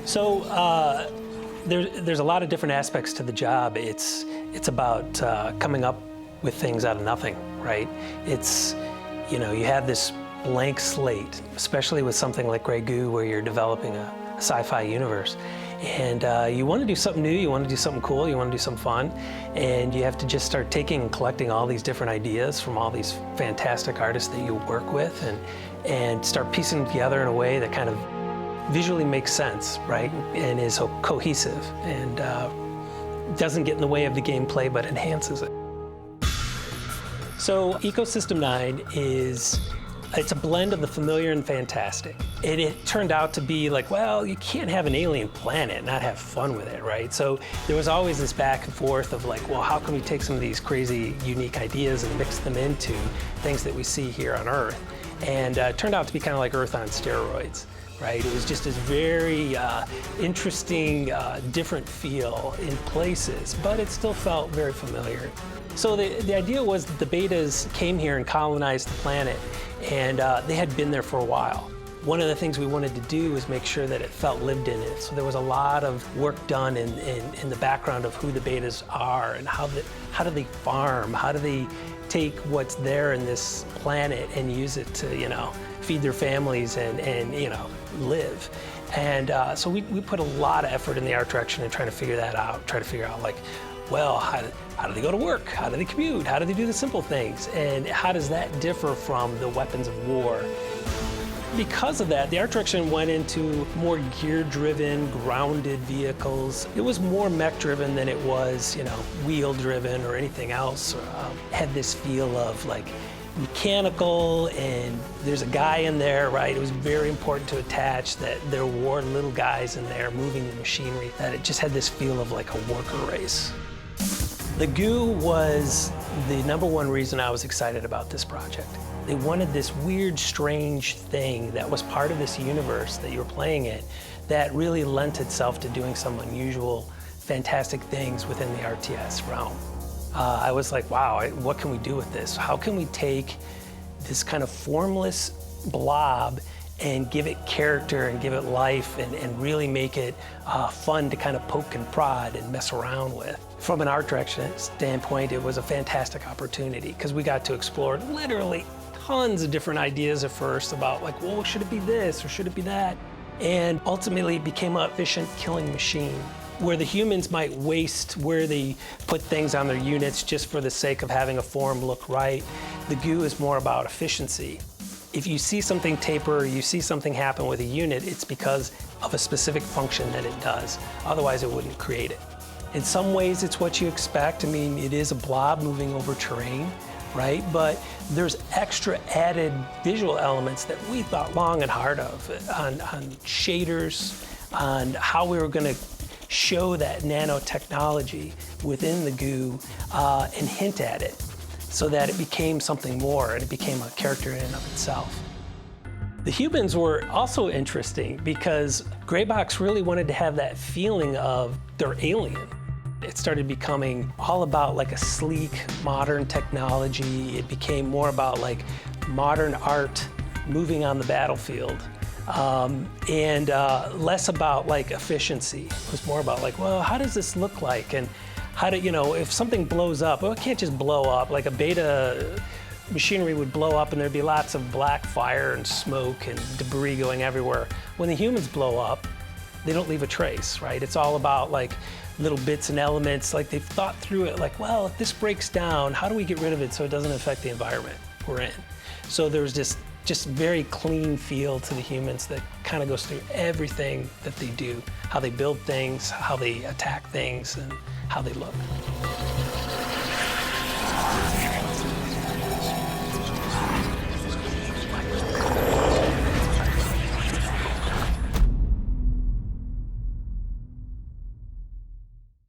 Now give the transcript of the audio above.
So there's a lot of different aspects to the job. It's about coming up with things out of nothing, right? It's, you know, you have this blank slate, especially with something like Grey Goo, where you're developing a sci-fi universe. And you want to do something new, you want to do something cool, you want to do something fun, and you have to just start taking and collecting all these different ideas from all these fantastic artists that you work with, and start piecing them together in a way that kind of visually makes sense, right? And is cohesive, and doesn't get in the way of the gameplay, but enhances it. So Ecosystem 9 it's a blend of the familiar and fantastic. And it turned out to be like, well, you can't have an alien planet and not have fun with it, right? So there was always this back and forth of like, well, how can we take some of these crazy, unique ideas and mix them into things that we see here on Earth? And it turned out to be kind of like Earth on steroids, right? It was just this very interesting, different feel in places, but it still felt very familiar. So the idea was that the betas came here and colonized the planet, and they had been there for a while. One of the things we wanted to do was make sure that it felt lived in it. So there was a lot of work done in the background of who the betas are and how do they farm, how do they take what's there in this planet and use it to, you know, feed their families and you know, live. And so we put a lot of effort in the art direction and trying to figure that out, try to figure out like, well, how do they go to work? How do they commute? How do they do the simple things? And how does that differ from the weapons of war? Because of that, the art direction went into more gear-driven, grounded vehicles. It was more mech-driven than it was, you know, wheel-driven or anything else. Had this feel of like mechanical, and there's a guy in there, right? It was very important to attach that there were little guys in there moving the machinery, that it just had this feel of like a worker race. The Goo was the #1 reason I was excited about this project. They wanted this weird, strange thing that was part of this universe that you were playing in that really lent itself to doing some unusual, fantastic things within the RTS realm. I was like, wow, what can we do with this? How can we take this kind of formless blob and give it character and give it life and really make it fun to kind of poke and prod and mess around with? From an art direction standpoint, it was a fantastic opportunity because we got to explore literally tons of different ideas at first about like, well, should it be this or should it be that? And ultimately it became an efficient killing machine where the humans might waste where they put things on their units just for the sake of having a form look right. The Goo is more about efficiency. If you see something taper, you see something happen with a unit, it's because of a specific function that it does. Otherwise, it wouldn't create it. In some ways, it's what you expect. I mean, it is a blob moving over terrain, right? But there's extra added visual elements that we thought long and hard of on shaders, on how we were going to show that nanotechnology within the Goo and hint at it so that it became something more and it became a character in and of itself. The humans were also interesting because Greybox really wanted to have that feeling of they're alien. It started becoming all about like a sleek, modern technology. It became more about like modern art moving on the battlefield. And less about like efficiency. It was more about like, well, how does this look like? And how do, you know, if something blows up, well, it can't just blow up. Like a beta machinery would blow up and there'd be lots of black fire and smoke and debris going everywhere. When the humans blow up, they don't leave a trace, right? It's all about like little bits and elements. Like they've thought through it like, well, if this breaks down, how do we get rid of it so it doesn't affect the environment we're in? So there's this just very clean feel to the humans that kind of goes through everything that they do, how they build things, how they attack things, and how they look.